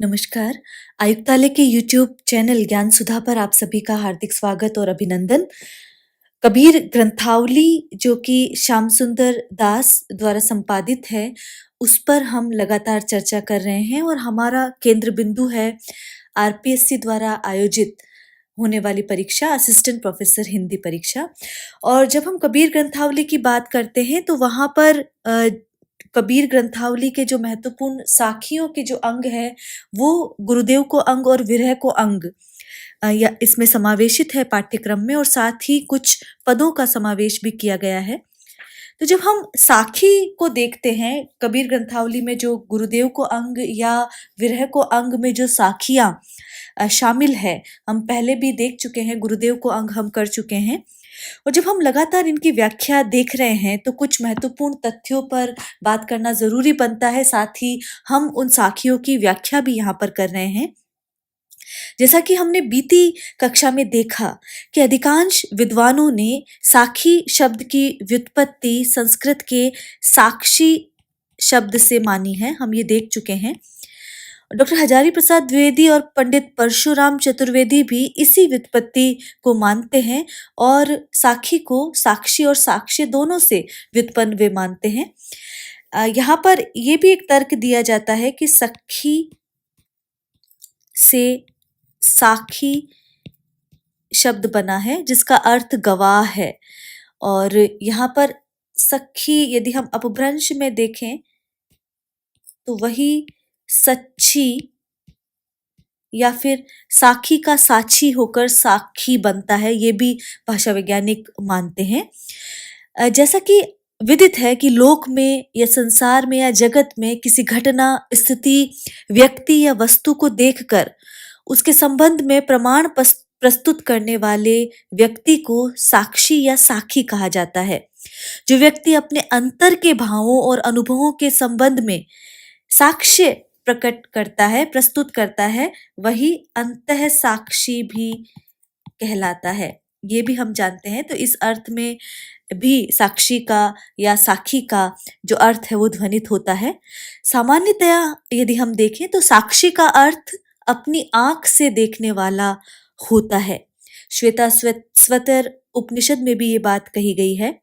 नमस्कार। आयुक्तालय के यूट्यूब चैनल ज्ञान सुधा पर आप सभी का हार्दिक स्वागत और अभिनंदन। कबीर ग्रंथावली जो कि श्याम सुंदर दास द्वारा संपादित है, उस पर हम लगातार चर्चा कर रहे हैं और हमारा केंद्र बिंदु है आरपीएससी द्वारा आयोजित होने वाली परीक्षा, असिस्टेंट प्रोफेसर हिंदी परीक्षा। और जब हम कबीर ग्रंथावली की बात करते हैं तो वहाँ पर कबीर ग्रंथावली के जो महत्वपूर्ण साखियों के जो अंग है, वो गुरुदेव को अंग और विरह को अंग या इसमें समावेशित है पाठ्यक्रम में, और साथ ही कुछ पदों का समावेश भी किया गया है। तो जब हम साखी को देखते हैं, कबीर ग्रंथावली में जो गुरुदेव को अंग या विरह को अंग में जो साखियां शामिल है, हम पहले भी देख चुके हैं, गुरुदेव को अंग हम कर चुके हैं। और जब हम लगातार इनकी व्याख्या देख रहे हैं तो कुछ महत्वपूर्ण तथ्यों पर बात करना जरूरी बनता है, साथ ही हम उन साखियों की व्याख्या भी यहाँ पर कर रहे हैं। जैसा कि हमने बीती कक्षा में देखा कि अधिकांश विद्वानों ने साखी शब्द की व्युत्पत्ति संस्कृत के साक्षी शब्द से मानी है, हम ये देख चुके हैं। डॉक्टर हजारी प्रसाद द्विवेदी और पंडित परशुराम चतुर्वेदी भी इसी व्युत्पत्ति को मानते हैं और साखी को साक्षी और साक्ष्य दोनों से व्युत्पन्न वे मानते हैं। यहाँ पर यह भी एक तर्क दिया जाता है कि सखी से साखी शब्द बना है जिसका अर्थ गवाह है, और यहाँ पर सखी यदि हम अपभ्रंश में देखें तो वही सच्ची या फिर साखी का साक्षी होकर साखी बनता है, ये भी भाषा वैज्ञानिक मानते हैं। जैसा कि विदित है कि लोक में या संसार में या जगत में किसी घटना, स्थिति, व्यक्ति या वस्तु को देखकर उसके संबंध में प्रमाण प्रस्तुत करने वाले व्यक्ति को साक्षी या साखी कहा जाता है। जो व्यक्ति अपने अंतर के भावों और अनुभवों के संबंध में साक्ष्य प्रकट करता है, प्रस्तुत करता है, वही अंतः साक्षी भी कहलाता है। ये भी हम जानते हैं। तो इस अर्थ में भी साक्षी का या साखी का जो अर्थ है वो ध्वनित होता है। सामान्यतया यदि हम देखें तो साक्षी का अर्थ अपनी आंख से देखने वाला होता है। श्वेता स्वतर उपनिषद में भी ये बात कही गई है।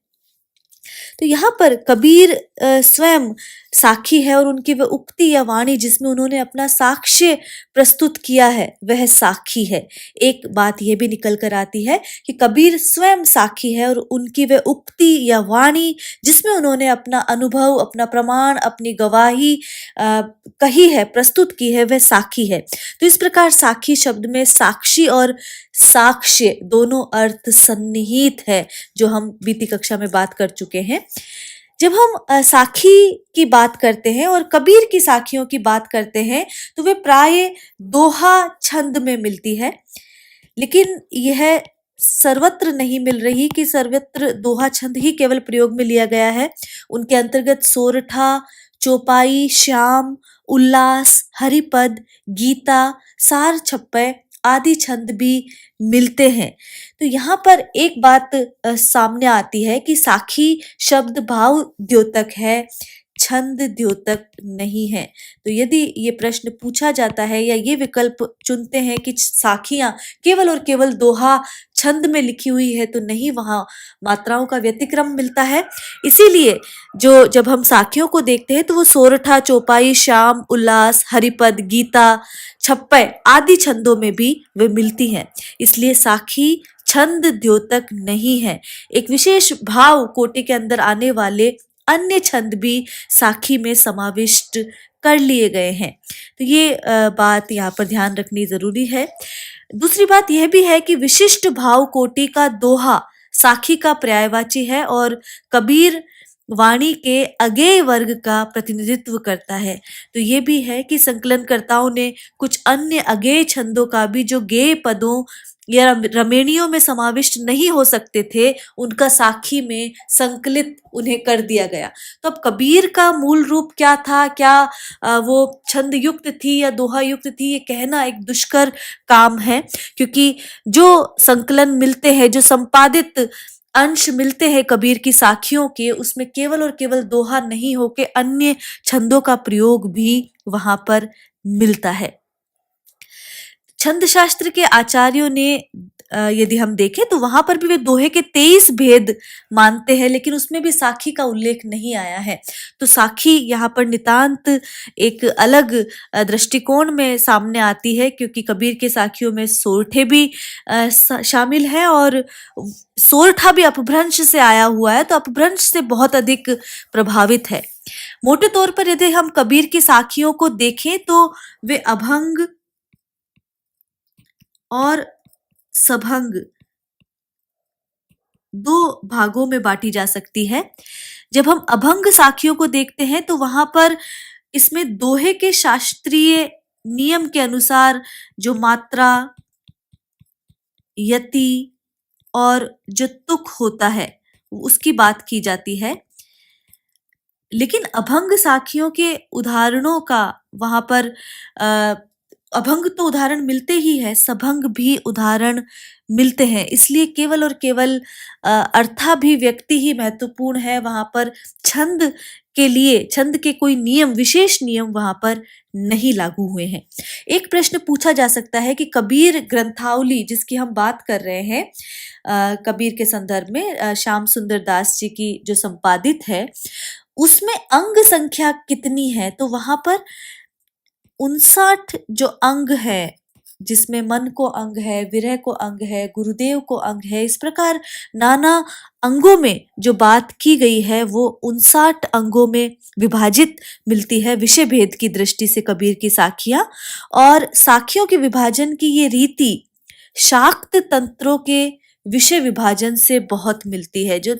तो यहाँ पर कबीर स्वयं साखी है और उनकी वह उक्ति या वाणी जिसमें उन्होंने अपना साक्ष्य प्रस्तुत किया है वह साखी है। एक बात यह भी निकल कर आती है कि कबीर स्वयं साखी है और उनकी वह उक्ति या वाणी जिसमें उन्होंने अपना अनुभव, अपना प्रमाण, अपनी गवाही कही है, प्रस्तुत की है, वह साखी है। तो इस प्रकार साखी शब्द में साक्षी और साक्ष्य दोनों अर्थ सन्निहित है, जो हम बीती कक्षा में बात कर चुके हैं। जब हम साखी की बात करते हैं और कबीर की साखियों की बात करते हैं तो वे प्राय दोहा छंद में मिलती है, लेकिन यह सर्वत्र नहीं मिल रही कि सर्वत्र दोहा छंद ही केवल प्रयोग में लिया गया है। उनके अंतर्गत सोरठा, चौपाई, श्याम, उल्लास, हरिपद, गीता, सार छप्पय आदि छंद भी मिलते हैं। तो यहाँ पर एक बात सामने आती है कि साखी शब्द भाव द्योतक है, छंद द्योतक नहीं है। तो यदि ये प्रश्न पूछा जाता है या ये विकल्प चुनते हैं कि साखियां केवल और केवल दोहा छंद में लिखी हुई है, तो नहीं, वहां मात्राओं का व्यतिक्रम मिलता है। इसीलिए जब हम साखियों को देखते हैं तो वो सोरठा, चौपाई, श्याम, उल्लास, हरिपद, गीता, छप्पय आदि छंदों में भी वे मिलती हैं। इसलिए साखी छंद द्योतक नहीं है। एक विशेष भाव कोटि के अंदर आने वाले अन्य छंद भी साखी में समाविष्ट कर लिए गए हैं। तो ये बात यहाँ पर ध्यान रखनी जरूरी है। दूसरी बात यह भी है कि विशिष्ट भाव कोटि का दोहा साखी का पर्यायवाची है और कबीर वाणी के अगेय वर्ग का प्रतिनिधित्व करता है। तो ये भी है कि संकलनकर्ताओं ने कुछ अन्य अगेय छंदों का भी जो गेय पदों या रमेणियों में समाविष्ट नहीं हो सकते थे, उनका साखी में संकलित उन्हें कर दिया गया। तो अब कबीर का मूल रूप क्या था, क्या वो छंद युक्त थी या दोहा युक्त थी, ये कहना एक दुष्कर काम है, क्योंकि जो संकलन मिलते हैं, जो संपादित अंश मिलते हैं कबीर की साखियों के, उसमें केवल और केवल दोहा नहीं होके अन्य छंदों का प्रयोग भी वहां पर मिलता है। छंद शास्त्र के आचार्यों ने यदि हम देखें तो वहां पर भी वे दोहे के 23 भेद मानते हैं, लेकिन उसमें भी साखी का उल्लेख नहीं आया है। तो साखी यहाँ पर नितांत एक अलग दृष्टिकोण में सामने आती है, क्योंकि कबीर के साखियों में सोरठे भी शामिल है, और सोरठा भी अपभ्रंश से आया हुआ है, तो अपभ्रंश से बहुत अधिक प्रभावित है। मोटे तौर पर यदि हम कबीर की साखियों को देखें तो वे अभंग और सभंग दो भागों में बांटी जा सकती है। जब हम अभंग साखियों को देखते हैं तो वहां पर इसमें दोहे के शास्त्रीय नियम के अनुसार जो मात्रा, यति और जो तुक होता है उसकी बात की जाती है। लेकिन अभंग साखियों के उदाहरणों का वहां पर अभंग तो उदाहरण मिलते ही है, सभंग भी उदाहरण मिलते हैं, इसलिए केवल और केवल अर्थाभिव्यक्ति ही महत्वपूर्ण है। वहां पर छंद के लिए, छंद के कोई नियम, विशेष नियम वहां पर नहीं लागू हुए हैं। एक प्रश्न पूछा जा सकता है कि कबीर ग्रंथावली जिसकी हम बात कर रहे हैं, कबीर के संदर्भ में श्याम सुंदर दास जी की जो संपादित है, उसमें अंग संख्या कितनी है? तो वहां पर 59 जो अंग है, जिसमें मन को अंग है, विरह को अंग है, गुरुदेव को अंग है, इस प्रकार नाना अंगों में जो बात की गई है वो 59 अंगों में विभाजित मिलती है विषय भेद की दृष्टि से कबीर की साखियां। और साखियों के विभाजन की ये रीति शाक्त तंत्रों के विषय विभाजन से बहुत मिलती है। जो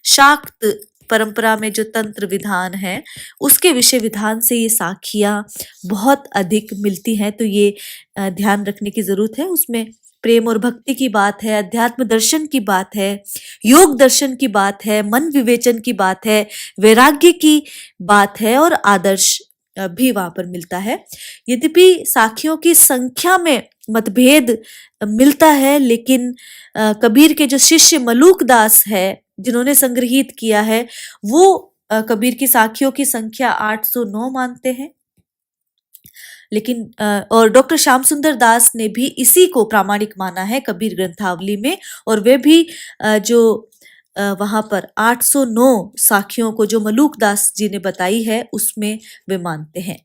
शाक्त परंपरा में जो तंत्र विधान है उसके विषय विधान से ये साखियां बहुत अधिक मिलती हैं। तो ये ध्यान रखने की जरूरत है। उसमें प्रेम और भक्ति की बात है, अध्यात्म दर्शन की बात है, योग दर्शन की बात है, मन विवेचन की बात है, वैराग्य की बात है, और आदर्श भी वहां पर मिलता है। यद्यपि साखियों की संख्या में मतभेद मिलता है, लेकिन कबीर के जो शिष्य मलूक दास है जिन्होंने संग्रहित किया है, वो कबीर की साखियों की संख्या 809 मानते हैं। लेकिन और डॉक्टर श्याम सुंदर दास ने भी इसी को प्रामाणिक माना है कबीर ग्रंथावली में, और वे भी जो वहां पर 809 साखियों को जो मलूक दास जी ने बताई है उसमें वे मानते हैं।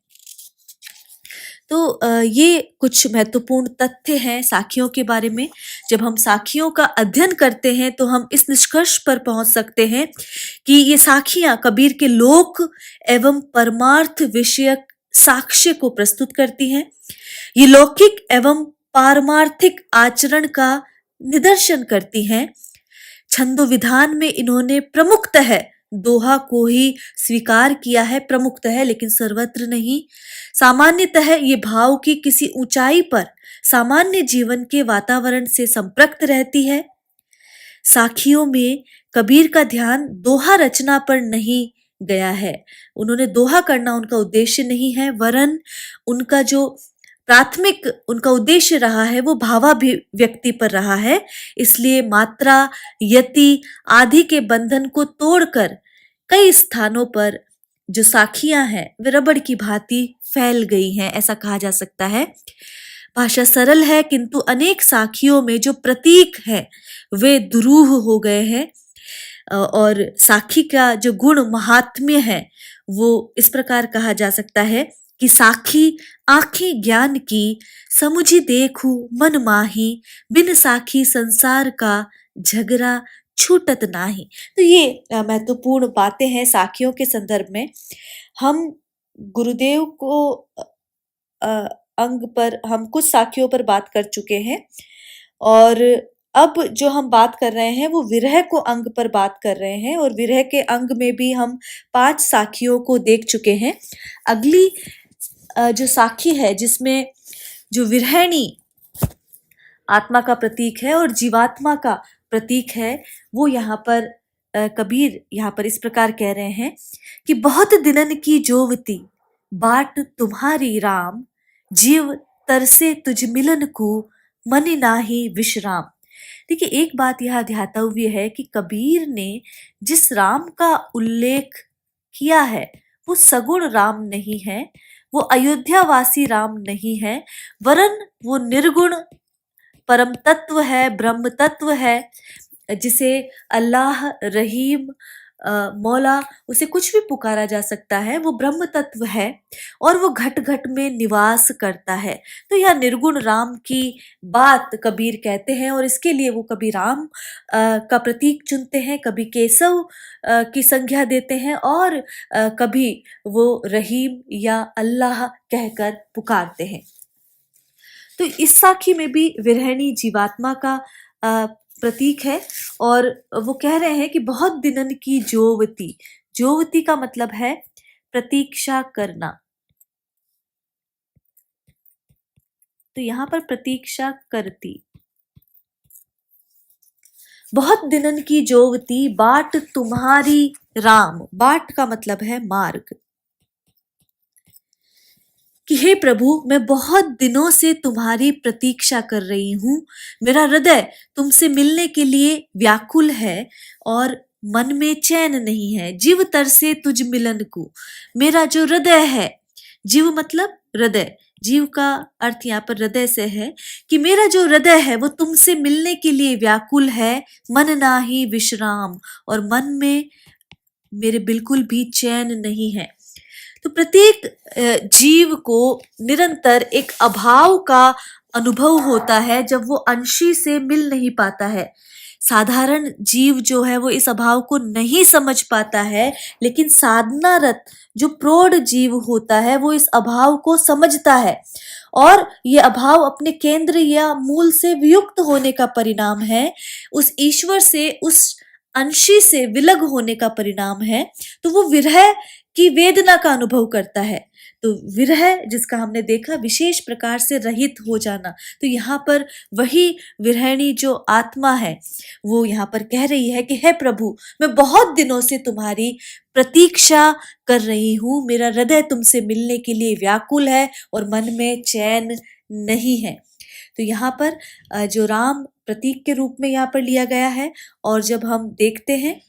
तो ये कुछ महत्वपूर्ण तथ्य हैं साखियों के बारे में। जब हम साखियों का अध्ययन करते हैं तो हम इस निष्कर्ष पर पहुंच सकते हैं कि ये साखियां कबीर के लोक एवं परमार्थ विषयक साक्ष्य को प्रस्तुत करती हैं। ये लौकिक एवं पारमार्थिक आचरण का निदर्शन करती हैं। छंदो विधान में इन्होंने प्रमुखतः दोहा को ही स्वीकार किया है, प्रमुखतः, लेकिन सर्वत्र नहीं। सामान्यतः ये भाव की किसी ऊंचाई पर सामान्य जीवन के वातावरण से संपृक्त रहती है। साखियों में कबीर का ध्यान दोहा रचना पर नहीं गया है। उन्होंने दोहा करना उनका उद्देश्य नहीं है, वरन उनका जो प्राथमिक उनका उद्देश्य रहा है वो भावाभिव्यक्ति पर रहा है। इसलिए मात्रा, यति आदि के बंधन को तोड़कर कई स्थानों पर जो साखियां हैं वे रबड़ की भांति फैल गई हैं, ऐसा कहा जा सकता है। भाषा सरल है, किंतु अनेक साखियों में जो प्रतीक है वे दुरूह हो गए हैं। और साखी का जो गुण महात्म्य है वो इस प्रकार कहा जा सकता है कि साखी आंखें ज्ञान की, समुझी देखू मन माही, बिन साखी संसार का झगड़ा छूटत नाही। तो ये महत्वपूर्ण बातें हैं साखियों के संदर्भ में। हम गुरुदेव को अंग पर हम कुछ साखियों पर बात कर चुके हैं, और अब जो हम बात कर रहे हैं वो विरह को अंग पर बात कर रहे हैं, और विरह के अंग में भी हम 5 साखियों को देख चुके हैं। अगली जो साखी है जिसमें जो विरहिणी आत्मा का प्रतीक है और जीवात्मा का प्रतीक है, वो यहाँ पर कबीर यहाँ पर इस प्रकार कह रहे हैं कि बहुत दिनन की जोवती बाट तुम्हारी राम, जीव तरसे तुझ मिलन को मन नाही विश्राम। देखिए, एक बात यहाँ ध्यातव्य है कि कबीर ने जिस राम का उल्लेख किया है वो सगुण राम नहीं है, वो अयोध्यावासी राम नहीं है, वरन वो निर्गुण परम तत्व है, ब्रह्म तत्व है, जिसे अल्लाह, रहीम, मौला, उसे कुछ भी पुकारा जा सकता है। वो ब्रह्म तत्व है और वो घट घट में निवास करता है। तो यह निर्गुण राम की बात कबीर कहते हैं और इसके लिए वो कभी राम का प्रतीक चुनते हैं, कभी केशव की संज्ञा देते हैं और कभी वो रहीम या अल्लाह कहकर पुकारते हैं। तो इस साखी में भी विरहिणी जीवात्मा का प्रतीक है और वो कह रहे हैं कि बहुत दिनन की जोवती। जोवती का मतलब है प्रतीक्षा करना। तो यहाँ पर प्रतीक्षा करती। बहुत दिनन की जोवती बाट तुम्हारी राम। बाट का मतलब है मार्ग। कि हे प्रभु, मैं बहुत दिनों से तुम्हारी प्रतीक्षा कर रही हूँ। मेरा हृदय तुमसे मिलने के लिए व्याकुल है और मन में चैन नहीं है। जीव तरसे तुझ मिलन को। मेरा जो हृदय है, जीव मतलब हृदय, जीव का अर्थ यहाँ पर हृदय से है कि मेरा जो हृदय है वो तुमसे मिलने के लिए व्याकुल है। मन नाही विश्राम, और मन में मेरे बिल्कुल भी चैन नहीं है। तो प्रत्येक जीव को निरंतर एक अभाव का अनुभव होता है जब वो अंशी से मिल नहीं पाता है। साधारण जीव जो है वो इस अभाव को नहीं समझ पाता है, लेकिन साधनारत जो प्रौढ़ जीव होता है वो इस अभाव को समझता है और ये अभाव अपने केंद्र या मूल से वियुक्त होने का परिणाम है, उस ईश्वर से, उस अंशी से विलग होने का परिणाम है। तो वो विरह की वेदना का अनुभव करता है। तो विरह जिसका हमने देखा विशेष प्रकार से रहित हो जाना, तो यहाँ पर वही विरहिणी जो आत्मा है वो यहाँ पर कह रही है कि हे प्रभु, मैं बहुत दिनों से तुम्हारी प्रतीक्षा कर रही हूँ। मेरा हृदय तुमसे मिलने के लिए व्याकुल है और मन में चैन नहीं है। तो यहाँ पर जो राम प्रतीक के रूप में यहाँ पर लिया गया है, और जब हम देखते हैं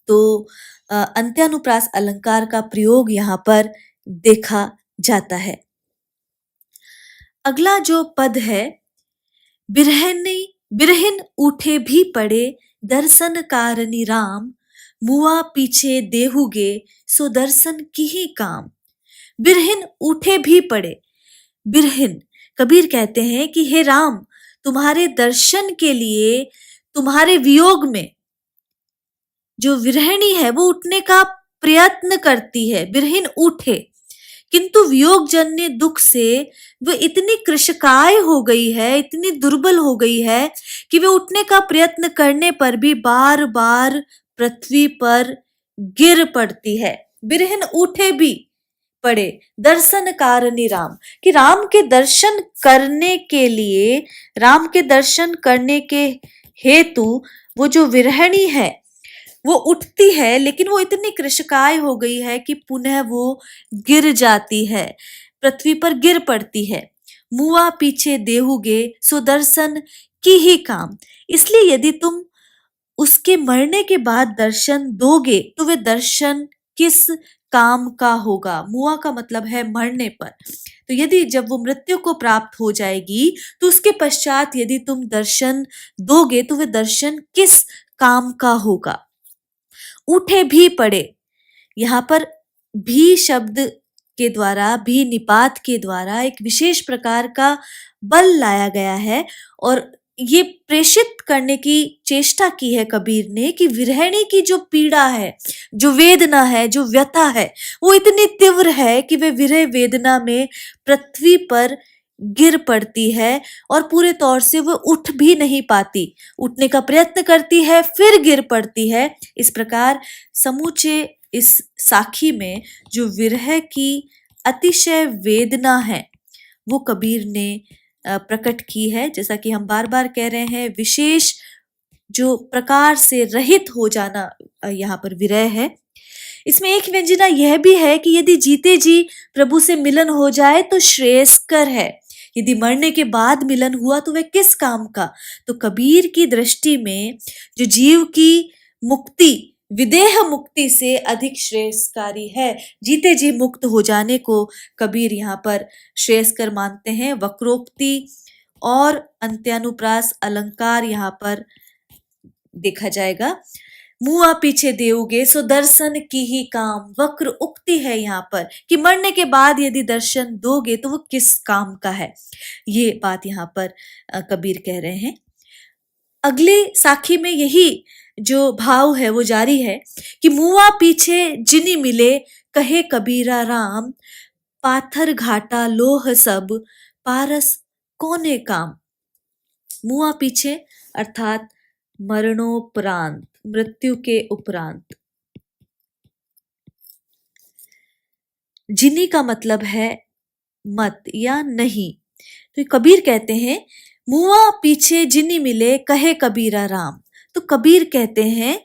तो अंत्यानुप्रास अलंकार का प्रयोग यहाँ पर देखा जाता है। अगला जो पद है, बिरहनी बिरहिन उठे भी पड़े दर्शन कारणी राम, मुआ पीछे देहुगे सो दर्शन की ही काम। बिरहिन उठे भी पड़े। बिरहिन, कबीर कहते हैं कि हे राम, तुम्हारे दर्शन के लिए, तुम्हारे वियोग में जो विरहिणी है वो उठने का प्रयत्न करती है। बिरहिन उठे, किंतु वियोग जन्य दुख से वो इतनी कृशकाय हो गई है, इतनी दुर्बल हो गई है कि वे उठने का प्रयत्न करने पर भी बार बार पृथ्वी पर गिर पड़ती है। बिरहिन उठे भी पड़े दर्शन कारणी राम, कि राम के दर्शन करने के लिए, राम के दर्शन करने के हेतु वो जो विरहिणी है वो उठती है, लेकिन वो इतनी कृशकाय हो गई है कि पुनः वो गिर जाती है, पृथ्वी पर गिर पड़ती है। मुआ पीछे देहुगे सो दर्शन की ही काम। इसलिए यदि तुम उसके मरने के बाद दर्शन दोगे तो वे दर्शन किस काम का होगा। मुआ का मतलब है मरने पर। तो यदि जब वो मृत्यु को प्राप्त हो जाएगी तो उसके पश्चात यदि तुम दर्शन दोगे तो वे दर्शन किस काम का होगा। उठे भी पड़े, यहाँ पर भी शब्द के द्वारा, भी निपात के द्वारा एक विशेष प्रकार का बल लाया गया है और ये प्रेषित करने की चेष्टा की है कबीर ने कि विरहिणी की जो पीड़ा है, जो वेदना है, जो व्यथा है, वो इतनी तीव्र है कि वे विरह वेदना में पृथ्वी पर गिर पड़ती है और पूरे तौर से वो उठ भी नहीं पाती। उठने का प्रयत्न करती है, फिर गिर पड़ती है। इस प्रकार समूचे इस साखी में जो विरह की अतिशय वेदना है वो कबीर ने प्रकट की है। जैसा कि हम बार बार कह रहे हैं, विशेष जो प्रकार से रहित हो जाना यहाँ पर विरह है। इसमें एक व्यंजना यह भी है कि यदि जीते जी प्रभु से मिलन हो जाए तो श्रेयस्कर है, यदि मरने के बाद मिलन हुआ तो वह किस काम का। तो कबीर की दृष्टि में जो जीव की मुक्ति विदेह मुक्ति से अधिक श्रेयस्कारी है। जीते जी मुक्त हो जाने को कबीर यहाँ पर श्रेयस्कर मानते हैं। वक्रोक्ति और अंत्यानुप्रास अलंकार यहाँ पर देखा जाएगा। मुआ पीछे देओगे सो दर्शन की ही काम। वक्र उक्ति है यहाँ पर कि मरने के बाद यदि दर्शन दोगे तो वो किस काम का है, ये बात यहाँ पर कबीर कह रहे हैं। अगले साखी में यही जो भाव है वो जारी है कि मुआ पीछे जिनी मिले कहे कबीरा राम। पाथर घाटा लोह सब पारस कोने काम। मुआ पीछे अर्थात मरणोपरांत, मृत्यु के उपरांत। जिनी का मतलब है मत या नहीं। तो कबीर कहते हैं मुआ पीछे जिनी मिले कहे कबीरा राम। तो कबीर कहते हैं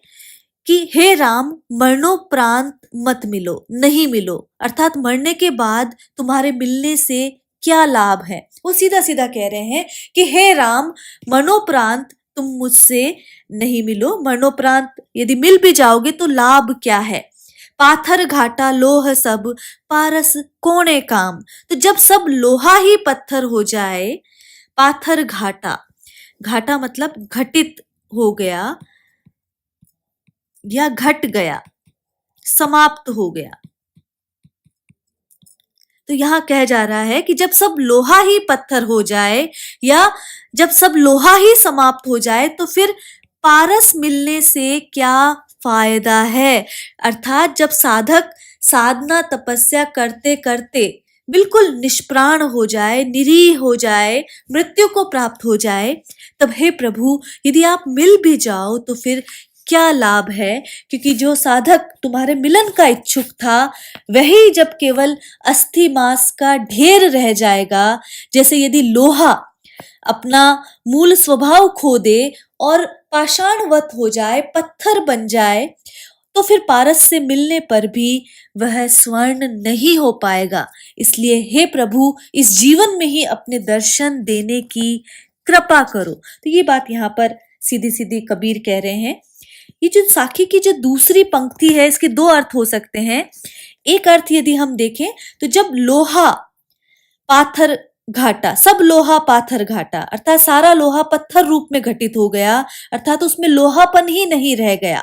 कि हे राम, मरणोपरांत मत मिलो, नहीं मिलो, अर्थात मरने के बाद तुम्हारे मिलने से क्या लाभ है। वो सीधा सीधा कह रहे हैं कि हे राम, मरणोपरांत तुम मुझसे नहीं मिलो, मरणोपरांत यदि मिल भी जाओगे तो लाभ क्या है। पाथर घाटा लोह सब पारस कोणे काम। तो जब सब लोहा ही पत्थर हो जाए, पाथर घाटा, घाटा मतलब घटित हो गया या घट गया, समाप्त हो गया। तो यहां कह जा रहा है कि जब सब लोहा ही पत्थर हो जाए या जब सब लोहा ही समाप्त हो जाए तो फिर पारस मिलने से क्या फायदा है। अर्थात जब साधक साधना तपस्या करते करते बिल्कुल निष्प्राण हो जाए, निरीह हो जाए, मृत्यु को प्राप्त हो जाए, तब हे प्रभु यदि आप मिल भी जाओ तो फिर क्या लाभ है। क्योंकि जो साधक तुम्हारे मिलन का इच्छुक था वही जब केवल अस्थि मांस का ढेर रह जाएगा, जैसे यदि लोहा अपना मूल स्वभाव खो दे और पाषाणवत हो जाए, पत्थर बन जाए, तो फिर पारस से मिलने पर भी वह स्वर्ण नहीं हो पाएगा। इसलिए हे प्रभु, इस जीवन में ही अपने दर्शन देने की कृपा करो। तो ये बात यहाँ पर सीधी सीधी कबीर कह रहे हैं। ये जो साखी की जो दूसरी पंक्ति है, इसके दो अर्थ हो सकते हैं। एक अर्थ यदि हम देखें तो जब लोहा पाथर घाटा, सब लोहा पाथर घाटा, अर्थात सारा लोहा पत्थर रूप में घटित हो गया, अर्थात उसमें लोहापन ही नहीं रह गया।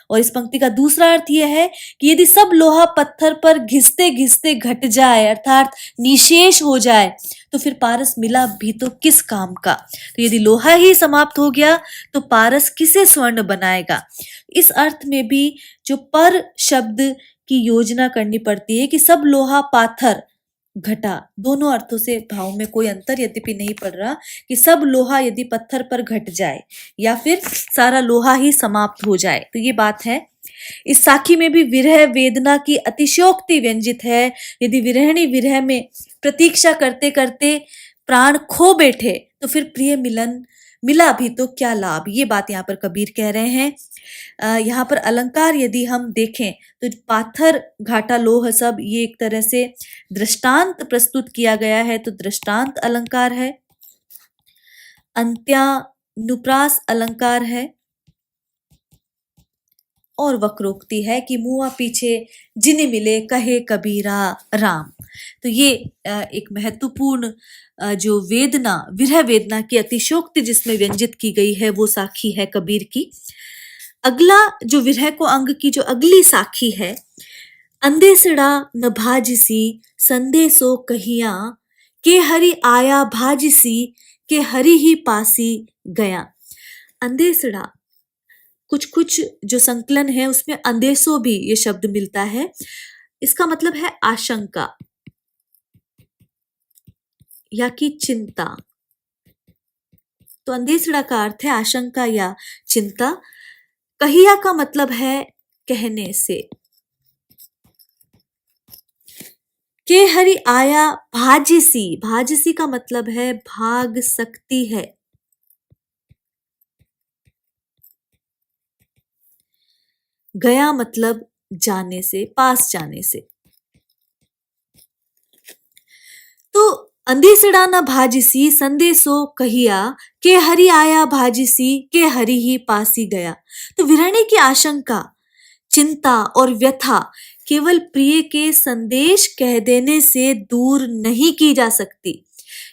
और इस पंक्ति का दूसरा अर्थ यह है कि यदि सब लोहा पत्थर पर घिसते घिसते घट जाए, अर्थात निशेष हो जाए, तो फिर पारस मिला भी तो किस काम का। तो यदि लोहा ही समाप्त हो गया तो पारस किसे स्वर्ण बनाएगा। इस अर्थ में भी जो पर शब्द की योजना करनी पड़ती है कि सब लोहा पाथर घटा, दोनों अर्थों से भाव में कोई अंतर यद्यपि नहीं पड़ रहा कि सब लोहा यदि पत्थर पर घट जाए या फिर सारा लोहा ही समाप्त हो जाए। तो ये बात है। इस साखी में भी विरह वेदना की अतिशयोक्ति व्यंजित है। यदि विरहणी विरह में प्रतीक्षा करते करते प्राण खो बैठे तो फिर प्रिय मिलन मिला भी तो क्या लाभ, ये बात यहाँ पर कबीर कह रहे हैं। यहाँ पर अलंकार यदि हम देखें तो पाथर घाटा लोह सब, ये एक तरह से दृष्टांत प्रस्तुत किया गया है, तो दृष्टांत अलंकार है। अंत्यानुप्रास अलंकार है और वक्रोक्ति है कि मुआ पीछे जिने मिले कहे कबीरा राम। तो ये एक महत्वपूर्ण जो वेदना, विरह वेदना की अतिशयोक्ति जिसमें व्यंजित की गई है वो साखी है कबीर की। अगला जो विरह को अंग की जो अगली साखी है, अंदेसड़ा न भाजिसी संदेसो कहिया के हरि आया भाजिसी के हरि ही पासी गया। अंदेसड़ा, कुछ कुछ जो संकलन है उसमें अंदेसो भी ये शब्द मिलता है। इसका मतलब है आशंका या कि चिंता। तो अंदेसड़ा का अर्थ है आशंका या चिंता। कहिया का मतलब है कहने से। के हरि आया भाजिसी, भाजिसी का मतलब है भाग सकती है। गया मतलब जाने से, पास जाने से। तो अंदेसड़ा न भाजिसी संदेसो कहिया के हरि आया भाजिसी के हरि ही पासी गया। तो विरहणी की आशंका चिंता और व्यथा केवल प्रिय के संदेश कह देने से दूर नहीं की जा सकती।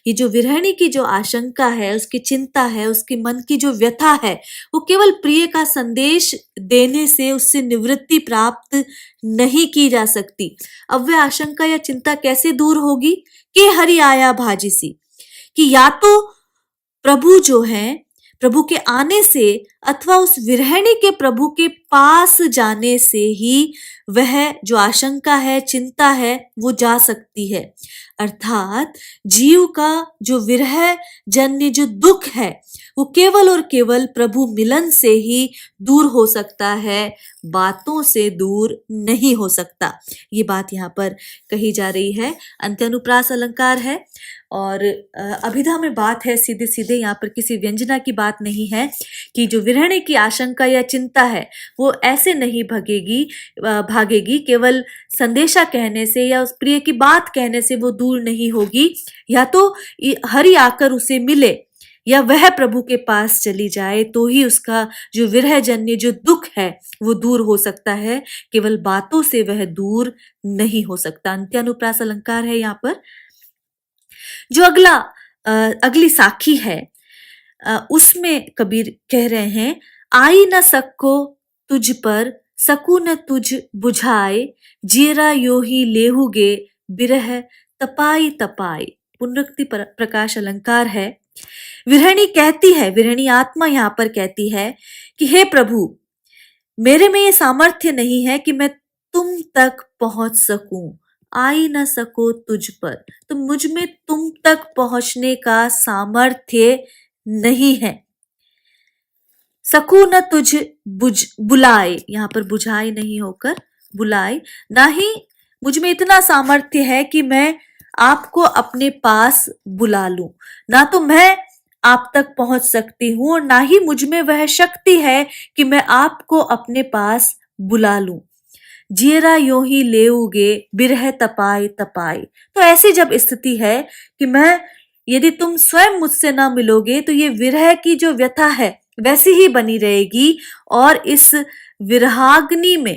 ये जो विरहिणी की जो आशंका है, उसकी चिंता है, उसके मन की जो व्यथा है, वो केवल प्रिय का संदेश देने से उससे निवृत्ति प्राप्त नहीं की जा सकती। अब वह आशंका या चिंता कैसे दूर होगी? कि हरि आया भाजिसी, कि या तो प्रभु जो है, प्रभु के आने से अथवा उस विरहिणी के प्रभु के पास जाने से ही वह जो आशंका है, चिंता है, वो जा सकती है। अर्थात जीव का जो विरह जन्य जो दुख है, वो केवल और केवल प्रभु मिलन से ही दूर हो सकता है, बातों से दूर नहीं हो सकता। ये बात यहाँ पर कही जा रही है। अंत्यानुप्रास अलंकार है और अभिधा में बात है, सीधे सीधे यहाँ पर किसी व्यंजना की बात नहीं है कि जो विरहणे की आशंका या चिंता है वो ऐसे नहीं भागेगी केवल संदेशा कहने से या उस प्रिय की बात कहने से वो दूर नहीं होगी। या तो हरि आकर उसे मिले या वह प्रभु के पास चली जाए तो ही उसका जो विरह जन्य जो दुख है वो दूर हो सकता है, केवल बातों से वह दूर नहीं हो सकता। अंत्यानुप्रास अलंकार है यहाँ पर। जो अगली साखी है, उसमें कबीर कह रहे हैं, आई न सको तुझ पर सकू न तुझ बुझाए, जीरा यो ही लेहुगे बिरह तपाई तपाई। पुनरुक्ति प्रकाश अलंकार है। विरहिणी कहती है, विरहिणी आत्मा यहाँ पर कहती है कि हे प्रभु, मेरे में ये सामर्थ्य नहीं है कि मैं तुम तक पहुंच सकूं। आई न सको तुझ पर, तो मुझ में तुम तक पहुंचने का सामर्थ्य नहीं है। सकू न तुझ बुलाए, यहाँ पर बुझाए नहीं होकर बुलाए, ना ही मुझ में इतना सामर्थ्य है कि मैं आपको अपने पास बुला लूं। ना तो मैं आप तक पहुंच सकती हूं और ना ही मुझ में वह शक्ति है कि मैं आपको अपने पास बुला लूं। जीरा यो ही लेउगे बिरह तपाए तपाए। तो ऐसी जब स्थिति है कि मैं, यदि तुम स्वयं मुझसे ना मिलोगे तो ये विरह की जो व्यथा है वैसी ही बनी रहेगी और इस विरहाग्नि में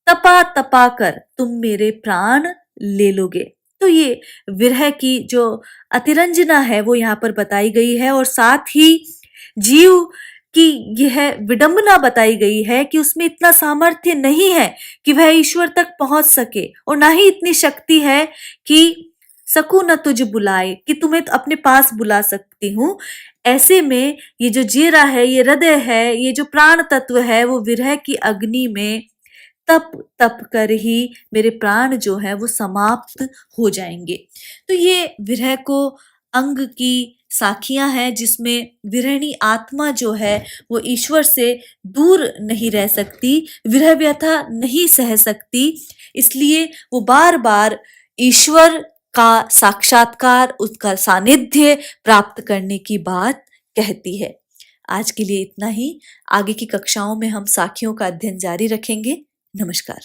तपा तपा कर तुम मेरे प्राण ले लोगे। तो ये विरह की जो अतिरंजना है वो यहाँ पर बताई गई है और साथ ही जीव कि यह विडंबना बताई गई है कि उसमें इतना सामर्थ्य नहीं है कि वह ईश्वर तक पहुंच सके और ना ही इतनी शक्ति है कि सकू न तुझ बुलाए, कि तुम्हें तो अपने पास बुला सकती हूँ। ऐसे में ये जो जीरा है, ये हृदय है, ये जो प्राण तत्व है, वो विरह की अग्नि में तप तप कर ही मेरे प्राण जो है वो समाप्त हो जाएंगे। तो ये विरह को अंग की साखियां हैं जिसमें विरहिणी आत्मा जो है वो ईश्वर से दूर नहीं रह सकती, विरह व्यथा नहीं सह सकती, इसलिए वो बार बार ईश्वर का साक्षात्कार, उसका सानिध्य प्राप्त करने की बात कहती है। आज के लिए इतना ही। आगे की कक्षाओं में हम साखियों का अध्ययन जारी रखेंगे। नमस्कार।